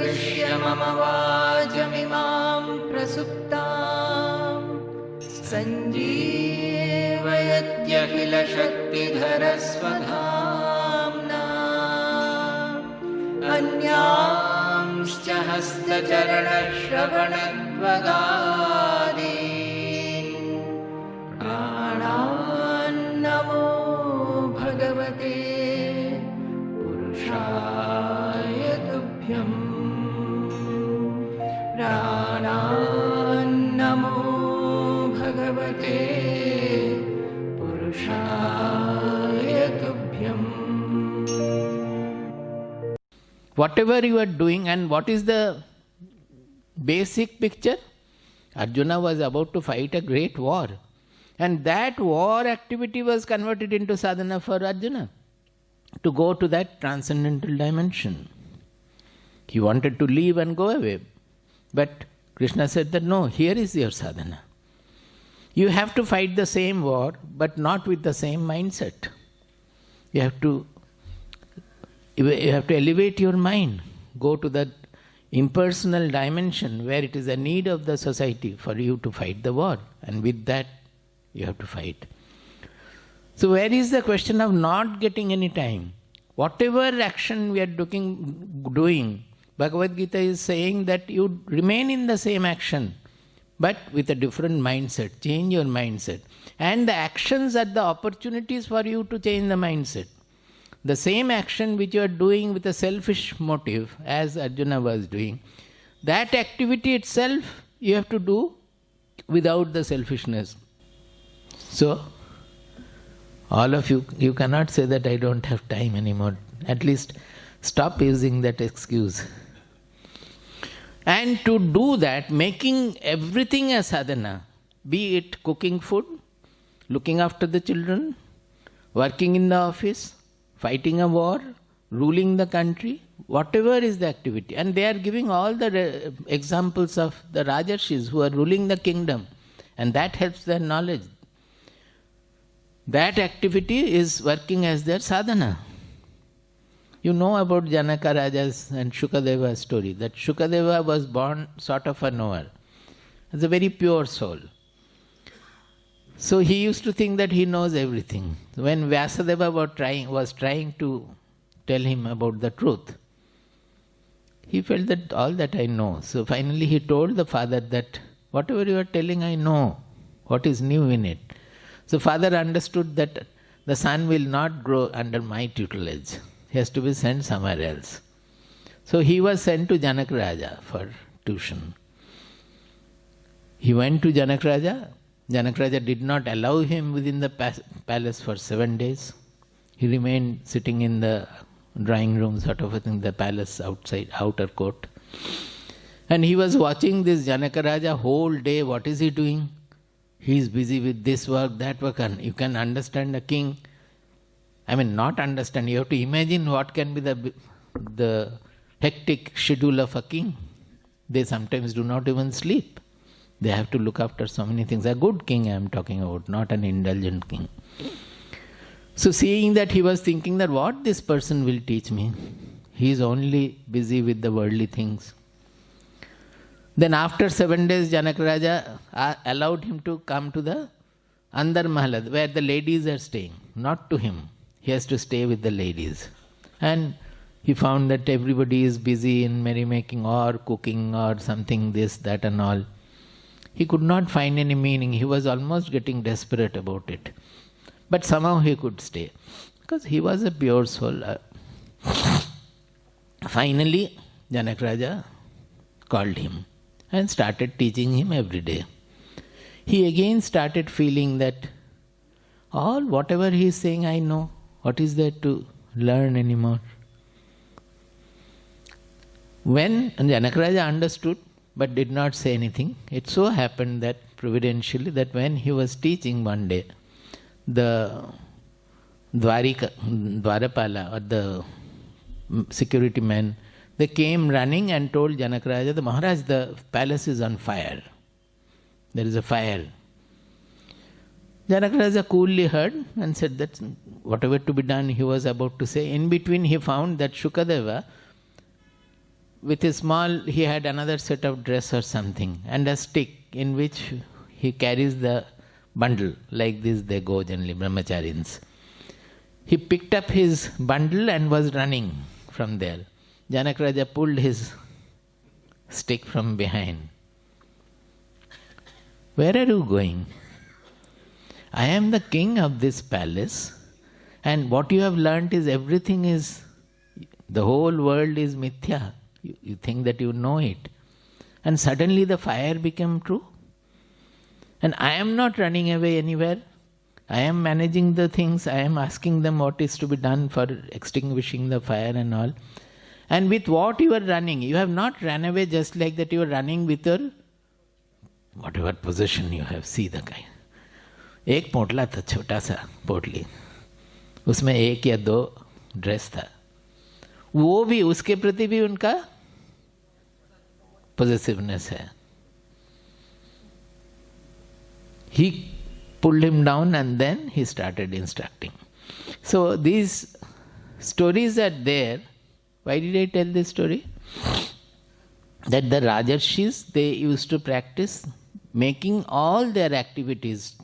प्रविश्य मम वाचमिमां प्रसुप्तां सञ्जीवयत्यखिलशक्तिधरस्वधाम्ना अन्यांश्च हस्तचरणश्रवणत्वगादीन् प्राणान्नमो भगवते पुरुषाय तुभ्यं प्राणान्नमो भगवते पुरुषाय तुभ्यम्. Whatever you are doing, and what is the basic picture? Arjuna was about to fight a great war, and that war activity was converted into sadhana for Arjuna to go to that transcendental dimension. He wanted to leave and go away, but Krishna said that no, here is your sadhana. You have to fight the same war, but not with the same mindset. You have to elevate your mind, go to that impersonal dimension where it is a need of the society for you to fight the war, and with that you have to fight. So where is the question of not getting any time? Whatever action we are doing, Bhagavad Gita is saying that you remain in the same action, but with a different mindset. Change your mindset. And the actions are the opportunities for you to change the mindset. The same action which you are doing with a selfish motive, as Arjuna was doing, that activity itself you have to do without the selfishness. So, all of you, you cannot say that I don't have time anymore. At least stop using that excuse. And to do that, making everything a sadhana, be it cooking food, looking after the children, working in the office, fighting a war, ruling the country, whatever is the activity. And they are giving all the examples of the Rajarshis who are ruling the kingdom, and that helps their knowledge. That activity is working as their sadhana. You know about Janaka Raja's and Shukadeva's story, that Shukadeva was born sort of a knower. He's a very pure soul. So he used to think that he knows everything. When Vyasadeva was trying to tell him about the truth, he felt that all that I know. So finally he told the father that whatever you are telling I know. What is new in it? So father understood that the son will not grow under my tutelage. He has to be sent somewhere else. So he was sent to Janak Raja for tuition. He went to Janak Raja. Janak Raja did not allow him within the palace for 7 days. He remained sitting in the drawing room, sort of in the palace outside, outer court. And he was watching this Janaka Raja whole day. What is he doing? He is busy with this work, that work. And you can understand a king. I mean, not understand. You have to imagine what can be the hectic schedule of a king. They sometimes do not even sleep. They have to look after so many things. A good king I am talking about, not an indulgent king. So seeing that, he was thinking that what this person will teach me. He is only busy with the worldly things. Then after 7 days, Janaka Raja allowed him to come to the Andar Mahal, where the ladies are staying, not to him. He has to stay with the ladies. And he found that everybody is busy in merrymaking or cooking or something, this, that and all. He could not find any meaning. He was almost getting desperate about it. But somehow he could stay, because he was a pure soul. Finally, Janak Raja called him and started teaching him every day. He again started feeling that whatever he is saying, I know. What is there to learn anymore? When Janak Raja understood but did not say anything, it so happened that providentially that when he was teaching one day, the Dwarapala or the security men, they came running and told Janak Raja, the Maharaj, the palace is on fire. There is a fire. Janak Raja coolly heard and said that whatever to be done he was about to say. In between he found that Shukadeva with a small, he had another set of dress or something, and a stick in which he carries the bundle. Like this they go generally, brahmacharis. He picked up his bundle and was running from there. Janaka Raja pulled his stick from behind. Where are you going? I am the king of this palace, and what you have learnt is everything is, the whole world is mithya. You think that you know it. And suddenly the fire became true. And I am not running away anywhere. I am managing the things. I am asking them what is to be done for extinguishing the fire and all. And with what you are running, you have not run away just like that. You are running with your whatever possession you have. See the guy. एक पोटला था, छोटा सा पोटली, उसमें एक या दो dress था. वो भी, उसके प्रति भी उनका possessiveness है. He pulled him down and then he started instructing. So these stories are there. Why did I tell this story? That the Rajarshis, they used to practice making all their activities,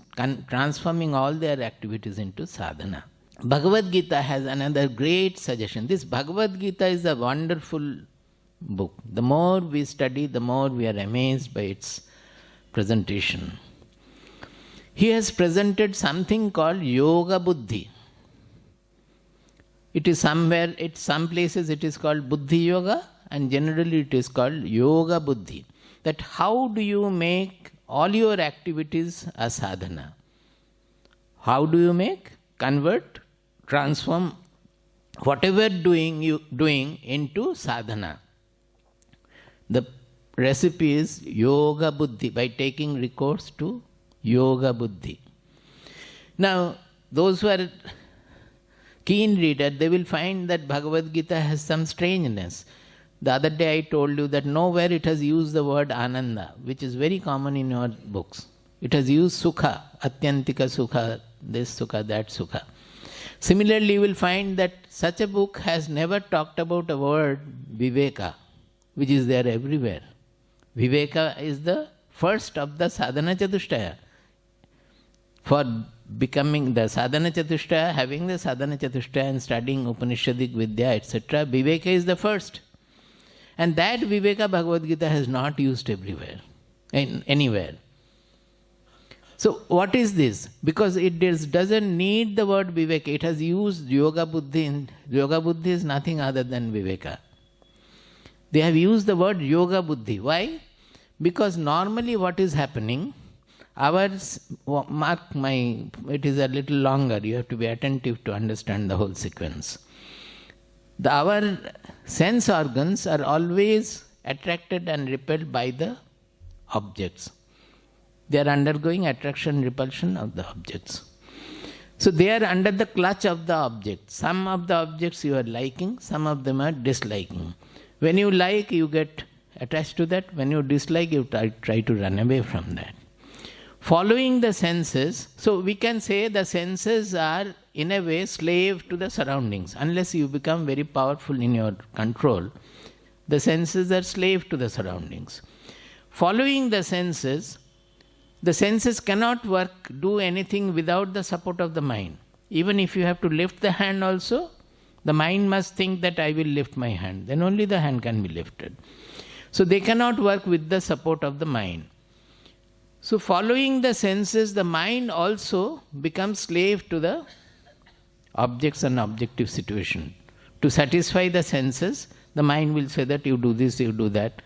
transforming all their activities into sadhana. Bhagavad Gita has another great suggestion. This Bhagavad Gita is a wonderful book. The more we study, the more we are amazed by its presentation. He has presented something called Yoga Buddhi. It is somewhere, some places it is called Buddhi Yoga, and generally it is called Yoga Buddhi. That how do you make all your activities a sadhana? How do you convert, transform whatever you doing into sadhana? The recipe is Yoga Buddhi, by taking recourse to Yoga Buddhi. Now, those who are keen reader, they will find that Bhagavad Gita has some strangeness. The other day I told you that nowhere it has used the word Ananda, which is very common in your books. It has used Sukha, Atyantika Sukha, this Sukha, that Sukha. Similarly, you will find that such a book has never talked about a word Viveka, which is there everywhere. Viveka is the first of the Sadhana Chatushtaya. For becoming the Sadhana Chatushtaya, having the Sadhana Chatushtaya and studying Upanishadic Vidya, etc., Viveka is the first. And that Viveka Bhagavad Gita has not used everywhere, anywhere. So what is this? Because it doesn't need the word Viveka. It has used Yoga Buddhi. And Yoga Buddhi is nothing other than Viveka. They have used the word Yoga Buddhi. Why? Because normally what is happening, it is a little longer. You have to be attentive to understand the whole sequence. Our sense organs are always attracted and repelled by the objects. They are undergoing attraction and repulsion of the objects. So they are under the clutch of the object. Some of the objects you are liking, some of them are disliking. When you like, you get attached to that. When you dislike, you try to run away from that. Following the senses, so we can say the senses are in a way slave to the surroundings. Unless you become very powerful in your control, the senses are slave to the surroundings. Following the senses cannot do anything without the support of the mind. Even if you have to lift the hand also, the mind must think that I will lift my hand. Then only the hand can be lifted. So they cannot work with the support of the mind. So following the senses, the mind also becomes slave to the objects and objective situation. To satisfy the senses, the mind will say that you do this, you do that.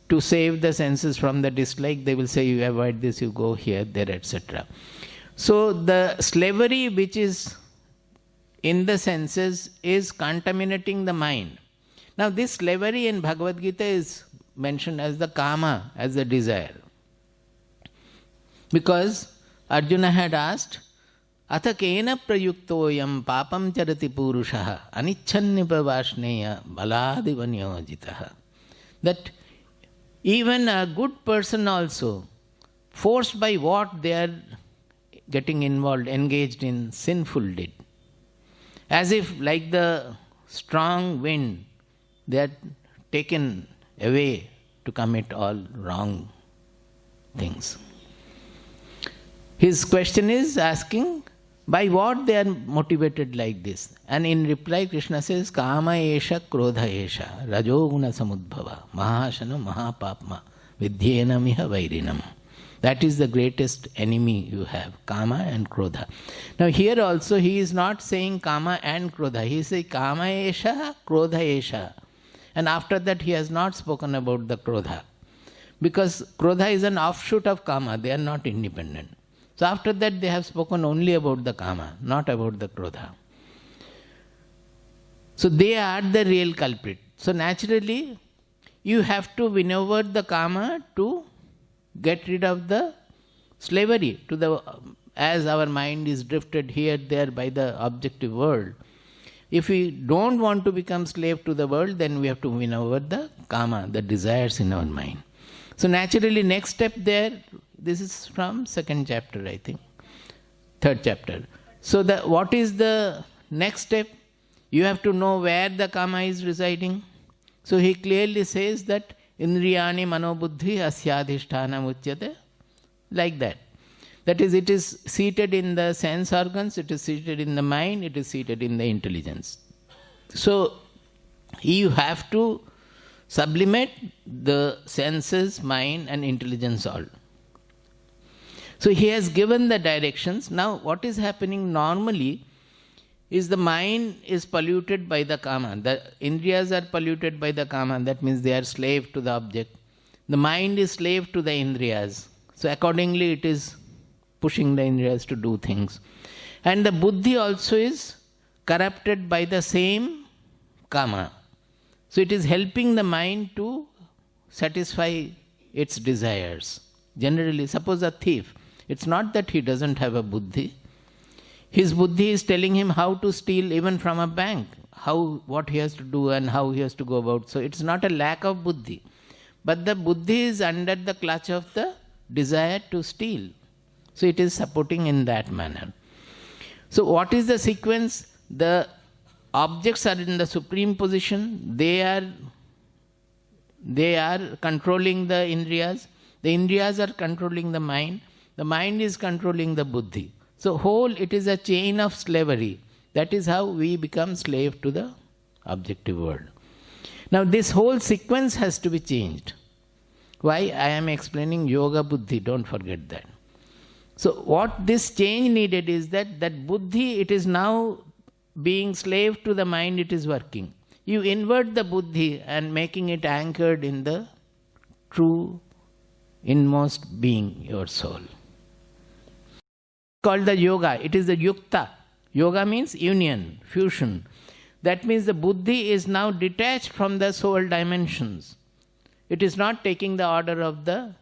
To save the senses from the dislike, they will say you avoid this, you go here, there, etc. So the slavery which is in the senses is contaminating the mind. Now this slavery in Bhagavad Gita is mentioned as the kama, as the desire. Because Arjuna had asked, Atha kena prayuktoyam papam charati purushaha anichhannipa vashneya baladivanyojitaha. That even a good person also, forced by what they are getting involved, engaged in sinful deed. As if like the strong wind, they are taken away to commit all wrong things. His question is asking by what they are motivated like this. And in reply, Krishna says, Kama esha krodha esha rajoguna samudbhava mahashana mahapapma vidyena miha vairinam. That is the greatest enemy you have, Kama and Krodha. Now here also he is not saying Kama and Krodha. He says Kama esha, Krodha esha. And after that he has not spoken about the Krodha. Because Krodha is an offshoot of Kama. They are not independent. So after that they have spoken only about the Kama, not about the Krodha. So they are the real culprit. So naturally you have to win over the Kama to get rid of the slavery to the, as our mind is drifted here, there by the objective world. If we don't want to become slave to the world, then we have to win over the Kama, the desires in our mind. So naturally next step there, this is from second chapter I think, third chapter. So what is the next step? You have to know where the Kama is residing. So he clearly says that Indriyani manobuddhi asyadhisthana uchyate, like that. That is, it is seated in the sense organs, it is seated in the mind, it is seated in the intelligence. So you have to sublimate the senses, mind and intelligence all. So he has given the directions. Now what is happening normally is the mind is polluted by the Kama. The Indriyas are polluted by the Kama. That means they are slave to the object. The mind is slave to the Indriyas. So accordingly it is pushing the Indriyas to do things. And the Buddhi also is corrupted by the same Kama. So it is helping the mind to satisfy its desires. Generally, suppose a thief. It's not that he doesn't have a Buddhi. His Buddhi is telling him how to steal even from a bank, what he has to do and how he has to go about. So it's not a lack of Buddhi. But the Buddhi is under the clutch of the desire to steal. So it is supporting in that manner. So what is the sequence? The objects are in the supreme position. They are controlling the Indriyas. The Indriyas are controlling the mind. The mind is controlling the Buddhi. So it is a chain of slavery. That is how we become slave to the objective world. Now this whole sequence has to be changed. Why? I am explaining Yoga Buddhi, don't forget that. So what this change needed is that Buddhi, it is now being slave to the mind, it is working. You invert the Buddhi and making it anchored in the true inmost being, your soul. Called the yoga. It is the yukta. Yoga means union, fusion. That means the Buddhi is now detached from the soul dimensions. It is not taking the order of the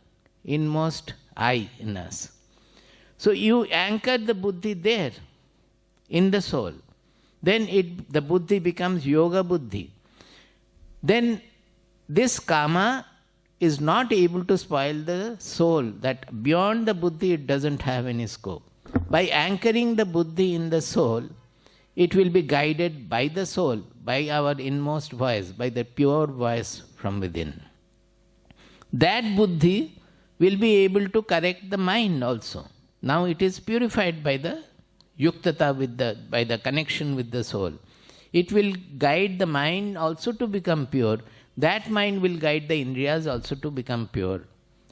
inmost I in us. So you anchor the Buddhi there, in the soul. Then the Buddhi becomes Yoga Buddhi. Then this Kama is not able to spoil the soul, that beyond the Buddhi it doesn't have any scope. By anchoring the Buddhi in the soul, it will be guided by the soul, by our inmost voice, by the pure voice from within. That Buddhi will be able to correct the mind also. Now it is purified by the yuktata, by the connection with the soul. It will guide the mind also to become pure. That mind will guide the Indriyas also to become pure.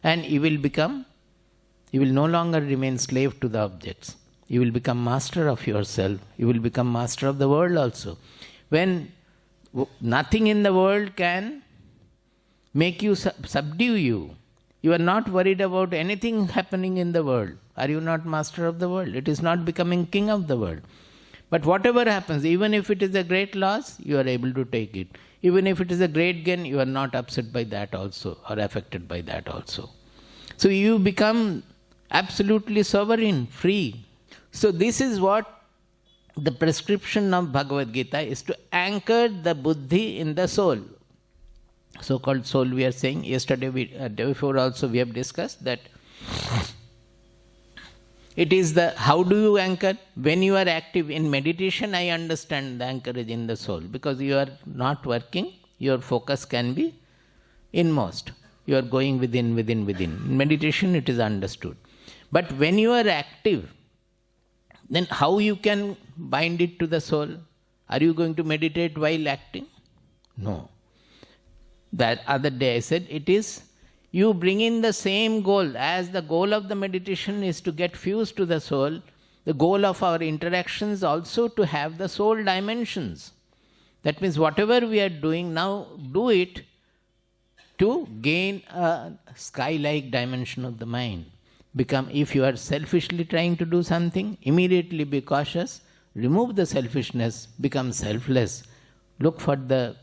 And you will no longer remain slave to the objects. You will become master of yourself. You will become master of the world also. When nothing in the world can make you, subdue you. You are not worried about anything happening in the world. Are you not master of the world? It is not becoming king of the world. But whatever happens, even if it is a great loss, you are able to take it. Even if it is a great gain, you are not upset by that also or affected by that also. So you become absolutely sovereign, free. So this is what the prescription of Bhagavad Gita is, to anchor the Buddhi in the soul. So-called soul, we are saying. Yesterday, day before also we have discussed that it is how do you anchor? When you are active in meditation, I understand the anchorage in the soul. Because you are not working, your focus can be inmost. You are going within. In meditation it is understood. But when you are active, then how you can bind it to the soul? Are you going to meditate while acting? No. That other day I said it is you bring in the same goal. As the goal of the meditation is to get fused to the soul, the goal of our interactions also to have the soul dimensions. That means whatever we are doing now, do it to gain a sky-like dimension of the mind. If you are selfishly trying to do something, immediately be cautious, remove the selfishness, become selfless. Look for the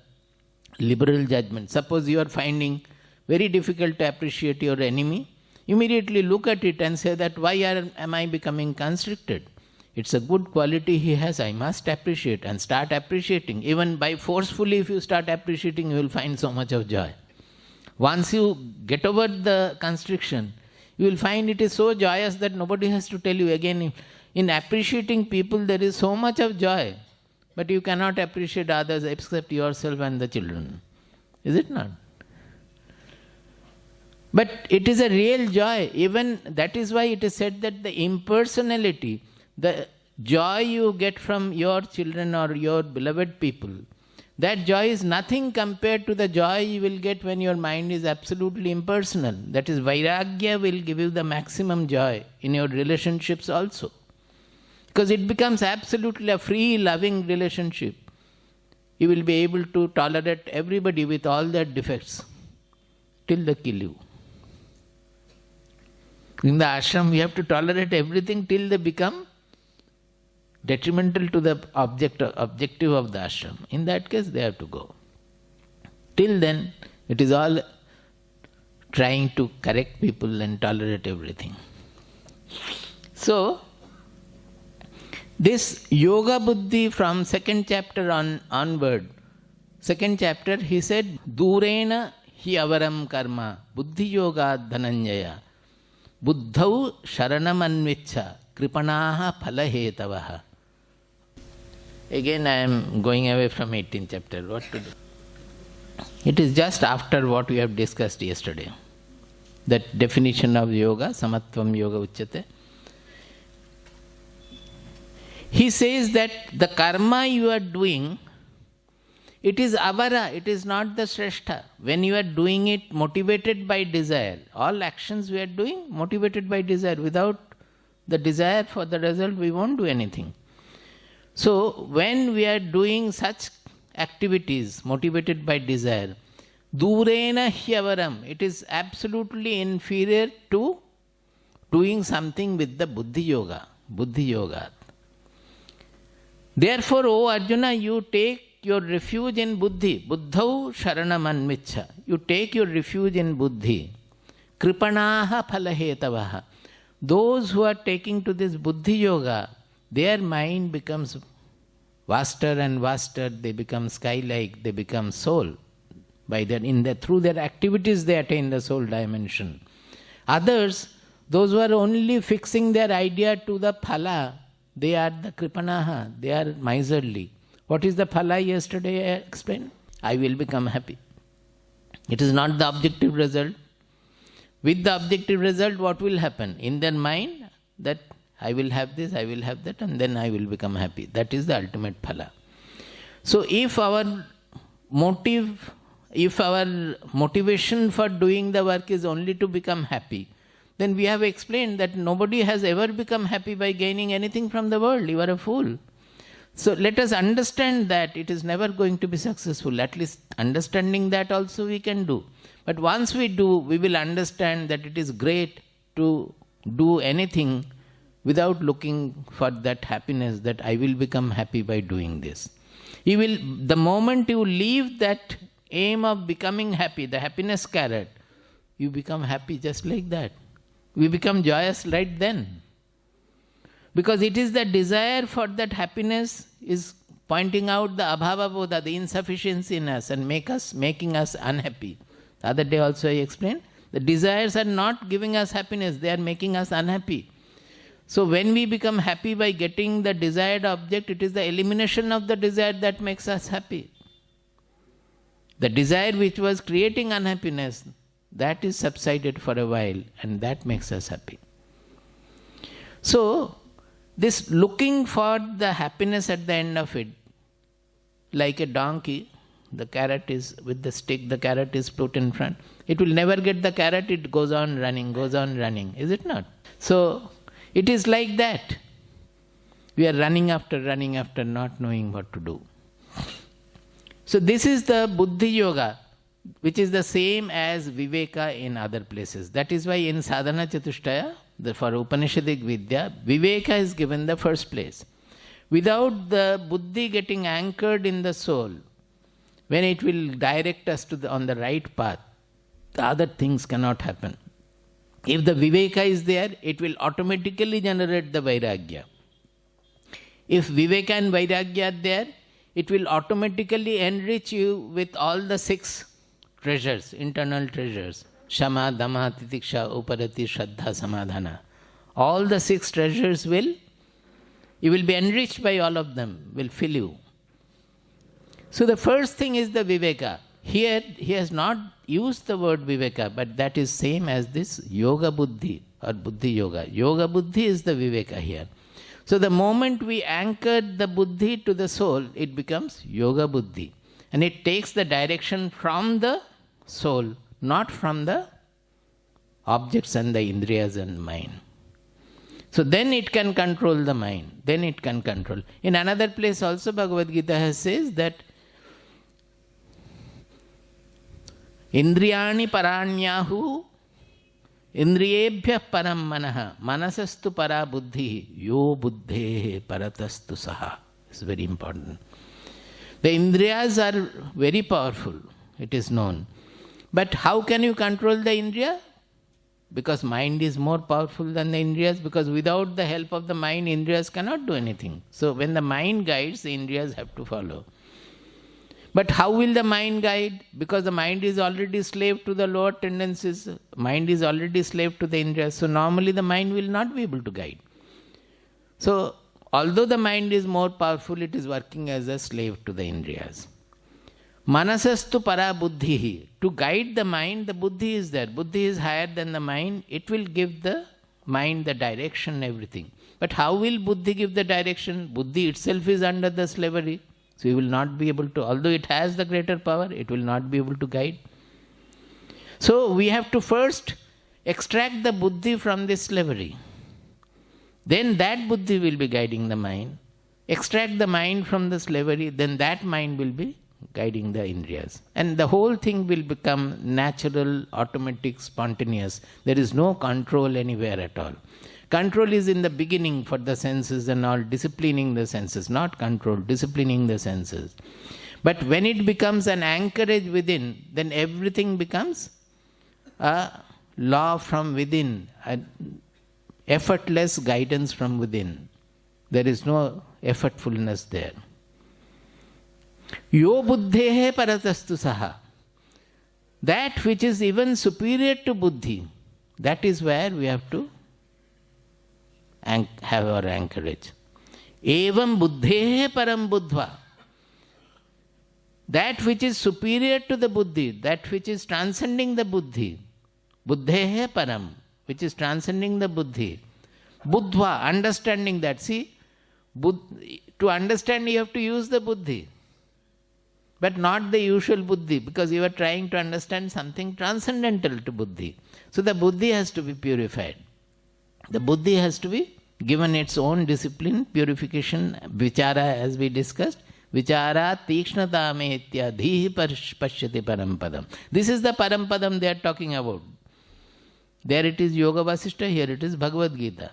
liberal judgment. Suppose you are finding very difficult to appreciate your enemy, immediately look at it and say that why am I becoming constricted? It's a good quality he has, I must appreciate, and start appreciating. Even by forcefully if you start appreciating, you will find so much of joy. Once you get over the constriction, you will find it is so joyous that nobody has to tell you again. In appreciating people there is so much of joy, but you cannot appreciate others except yourself and the children. Is it not? But it is a real joy. Even that is why it is said that the impersonality, the joy you get from your children or your beloved people, that joy is nothing compared to the joy you will get when your mind is absolutely impersonal. That is, Vairagya will give you the maximum joy in your relationships also. Because it becomes absolutely a free, loving relationship. You will be able to tolerate everybody with all their defects till they kill you. In the ashram, we have to tolerate everything till they become detrimental to the objective of the ashram. In that case, they have to go. Till then, it is all trying to correct people and tolerate everything. So, this Yoga Buddhi from second chapter onward, second chapter, he said, Durena hi avaram karma, buddhi yoga dhananjaya, buddhau sharanam kripanaha phalahetavaha. Again I am going away from 18th chapter. What to do? It is just after what we have discussed yesterday. That definition of yoga, samatvam yoga uchyate. He says that the karma you are doing, it is avara, it is not the shrestha. When you are doing it motivated by desire, all actions we are doing motivated by desire. Without the desire for the result, we won't do anything. So, when we are doing such activities motivated by desire, durena hyavaram, it is absolutely inferior to doing something with the buddhi yoga. Therefore, O Arjuna, you take your refuge in buddhi. Buddhau sharanam anvichha. You take your refuge in buddhi. Kripanaha phalahetavaha. Those who are taking to this buddhi yoga, their mind becomes vaster and vaster, they become sky-like, they become soul. Through their activities they attain the soul dimension. Others, those who are only fixing their idea to the phala, they are the kripanaha, they are miserly. What is the phala yesterday I explained? I will become happy. It is not the objective result. With the objective result, what will happen? In their mind, that I will have this, I will have that, and then I will become happy. That is the ultimate phala. So if our motivation for doing the work is only to become happy, then we have explained that nobody has ever become happy by gaining anything from the world. You are a fool. So let us understand that it is never going to be successful. At least understanding that also we can do. But once we do, we will understand that it is great to do anything without looking for that happiness, that I will become happy by doing this. The moment you leave that aim of becoming happy, the happiness carrot, you become happy just like that. We become joyous right then. Because it is the desire for that happiness is pointing out the abhava bodha, the insufficiency in us, and making us unhappy. The other day also I explained, the desires are not giving us happiness, they are making us unhappy. So when we become happy by getting the desired object, it is the elimination of the desire that makes us happy. The desire which was creating unhappiness, that is subsided for a while, and that makes us happy. So, this looking for the happiness at the end of it, like a donkey, the carrot is with the stick, the carrot is put in front. It will never get the carrot, it goes on running, is it not? So, it is like that. We are running after, not knowing what to do. So, this is the Buddhi Yoga, which is the same as Viveka in other places. That is why in Sadhana Chatushtaya, for Upanishadic Vidya, Viveka is given the first place. Without the Buddhi getting anchored in the soul, when it will direct us to on the right path, the other things cannot happen. If the Viveka is there, it will automatically generate the Vairagya. If Viveka and Vairagya are there, it will automatically enrich you with all the 6 treasures, internal treasures. Shama, Dhamma, Titiksha, Uparati, Shraddha, Samadhana. All the 6 treasures you will be enriched by all of them, will fill you. So the first thing is the Viveka. Here, he has not used the word Viveka, but that is same as this Yoga Buddhi or Buddhi Yoga. Yoga Buddhi is the Viveka here. So the moment we anchor the Buddhi to the soul, it becomes Yoga Buddhi. And it takes the direction from the soul, not from the objects and the indriyas and mind. So then it can control the mind. Then it can control. In another place also Bhagavad Gita says that Indriyani paranyahu indriyebhyah param manaha manasastu para buddhi yo buddhe paratastu saha. It's very important. The indriyas are very powerful. It is known. But how can you control the indriya? Because mind is more powerful than the indriyas, because without the help of the mind, indriyas cannot do anything. So when the mind guides, the indriyas have to follow. But how will the mind guide? Because the mind is already slave to the lower tendencies. Mind is already slave to the indriyas. So normally the mind will not be able to guide. So although the mind is more powerful, it is working as a slave to the indriyas. Manasastu para buddhihi. To guide the mind, the buddhi is there. Buddhi is higher than the mind. It will give the mind the direction, everything. But how will buddhi give the direction? Buddhi itself is under the slavery. So you will not be able to, although it has the greater power, it will not be able to guide. So we have to first extract the buddhi from this slavery. Then that buddhi will be guiding the mind. Extract the mind from the slavery, then that mind will be guiding the indriyas. And the whole thing will become natural, automatic, spontaneous. There is no control anywhere at all. Control is in the beginning for the senses and all, disciplining the senses, not control, disciplining the senses. But when it becomes an anchorage within, then everything becomes a law from within, an effortless guidance from within. There is no effortfulness there. Yo buddhehe paratastu saha. That which is even superior to buddhi, that is where we have to have our anchorage. Evam buddhehe param buddhva. That which is superior to the buddhi, that which is transcending the buddhi, buddhehe param, which is transcending the buddhi. Buddhva, understanding that. See, to understand you have to use the buddhi, but not the usual buddhi, because you are trying to understand something transcendental to buddhi. So the buddhi has to be purified. The buddhi has to be given its own discipline, purification, vichara, as we discussed. Vichara tikshnata metya dhihi pashyati parampadam. This is the parampadam they are talking about. There it is Yoga Vasishtha, here it is Bhagavad Gita.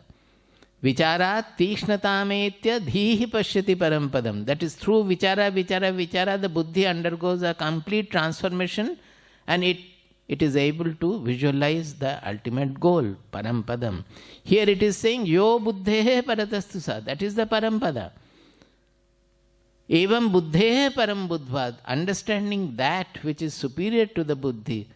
Vichara tikshnata metya dhihi pashyati parampadam. That is through vichara, the buddhi undergoes a complete transformation and it is able to visualize the ultimate goal, parampadam. Here it is saying, yo buddhehe paratastu sa. That is the parampada. Evam buddhehe param buddhvad. Understanding that which is superior to the buddhi.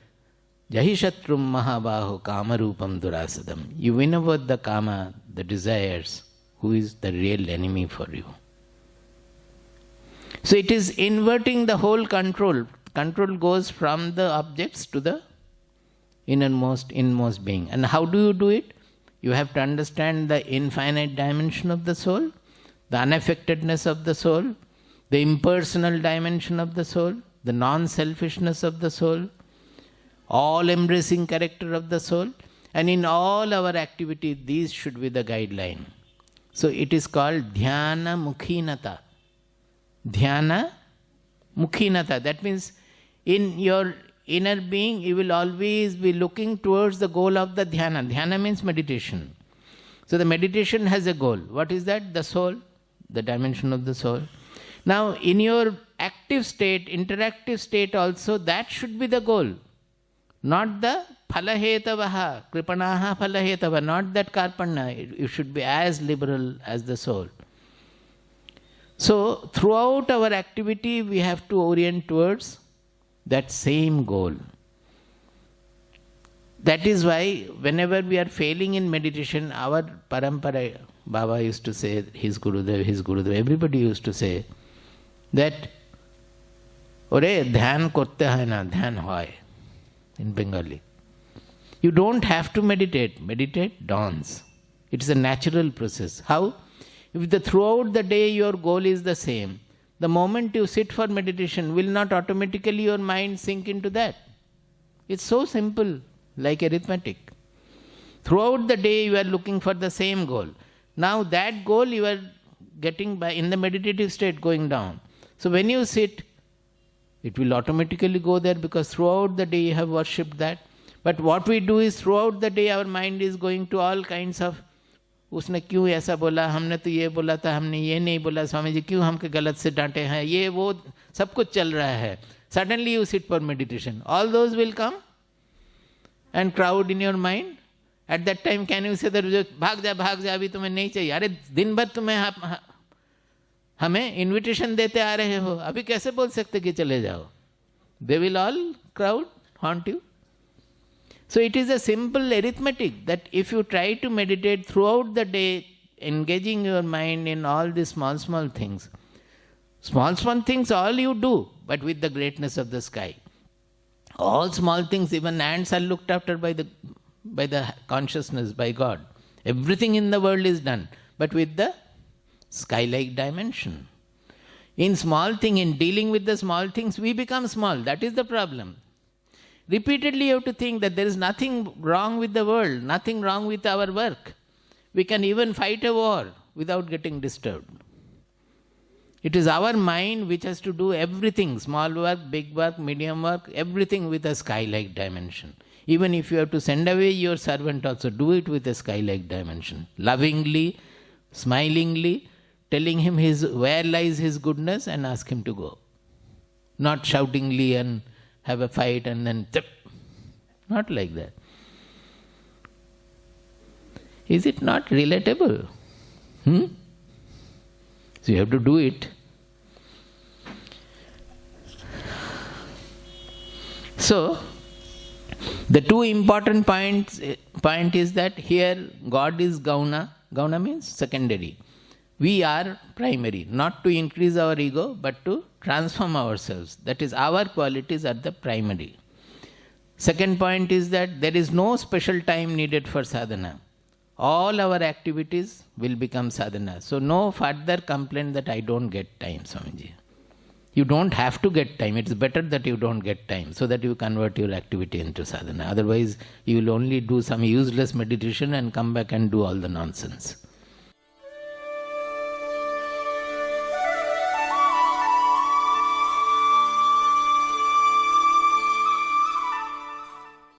Jahi shatrum mahabaho kamarupam durasadam. You win over the kama, the desires, who is the real enemy for you. So it is inverting the whole control. Control goes from the objects to the inmost being. And how do you do it? You have to understand the infinite dimension of the soul, the unaffectedness of the soul, the impersonal dimension of the soul, the non-selfishness of the soul, all-embracing character of the soul. And in all our activity, these should be the guideline. So it is called dhyana mukhinata. Dhyana mukhinata. That means in your inner being, you will always be looking towards the goal of the dhyana. Dhyana means meditation. So the meditation has a goal. What is that? The soul, the dimension of the soul. Now in your active state, interactive state also, that should be the goal. Not the phalahetavaha, kripanaha phalahetava, not that karpanna. You should be as liberal as the soul. So throughout our activity, we have to orient towards that same goal. That is why whenever we are failing in meditation, our parampara, Baba used to say, his Gurudev, everybody used to say that, Ore, dhyan korte hai na, dhyan hoy, in Bengali. You don't have to meditate. Meditate dawns. It is a natural process. How? If throughout the day your goal is the same, the moment you sit for meditation, will not automatically your mind sink into that? It's so simple, like arithmetic. Throughout the day you are looking for the same goal. Now that goal you are getting by in the meditative state going down. So when you sit, it will automatically go there because throughout the day you have worshipped that. But what we do is throughout the day our mind is going to all kinds of, उसने क्यों ऐसा बोला, हमने तो ये बोला था, हमने ये नहीं बोला, स्वामी जी क्यों हमके गलत से डांटे हैं, ये वो सब कुछ चल रहा है. Suddenly you sit for meditation. All those will come and crowd in your mind. At that time can you say that भाग जा अभी तुम्हें नहीं चाहिए, अरे दिन भर तुम्हें हमें invitation देते आ रहे हो, अभी कैसे बोल सकते कि चले जाओ? They will all crowd, haunt you. So it is a simple arithmetic that if you try to meditate throughout the day, engaging your mind in all these small things, all you do, but with the greatness of the sky. All small things, even ants are looked after by the consciousness, by God. Everything in the world is done, but with the sky-like dimension. In small thing, in dealing with the small things, we become small. That is the problem. Repeatedly you have to think that there is nothing wrong with the world, nothing wrong with our work. We can even fight a war without getting disturbed. It is our mind which has to do everything, small work, big work, medium work, everything with a sky-like dimension. Even if you have to send away your servant also, do it with a sky-like dimension. Lovingly, smilingly, telling him where lies his goodness and ask him to go. Not shoutingly and have a fight and then tip. Not like that. Is it not relatable? So you have to do it. So, the two important point is that here God is Gauna. Gauna means secondary. We are primary, not to increase our ego, but to transform ourselves. That is, our qualities are the primary. Second point is that there is no special time needed for sadhana. All our activities will become sadhana. So no further complaint that I don't get time, Swamiji. You don't have to get time. It's better that you don't get time so that you convert your activity into sadhana. Otherwise, you will only do some useless meditation and come back and do all the nonsense.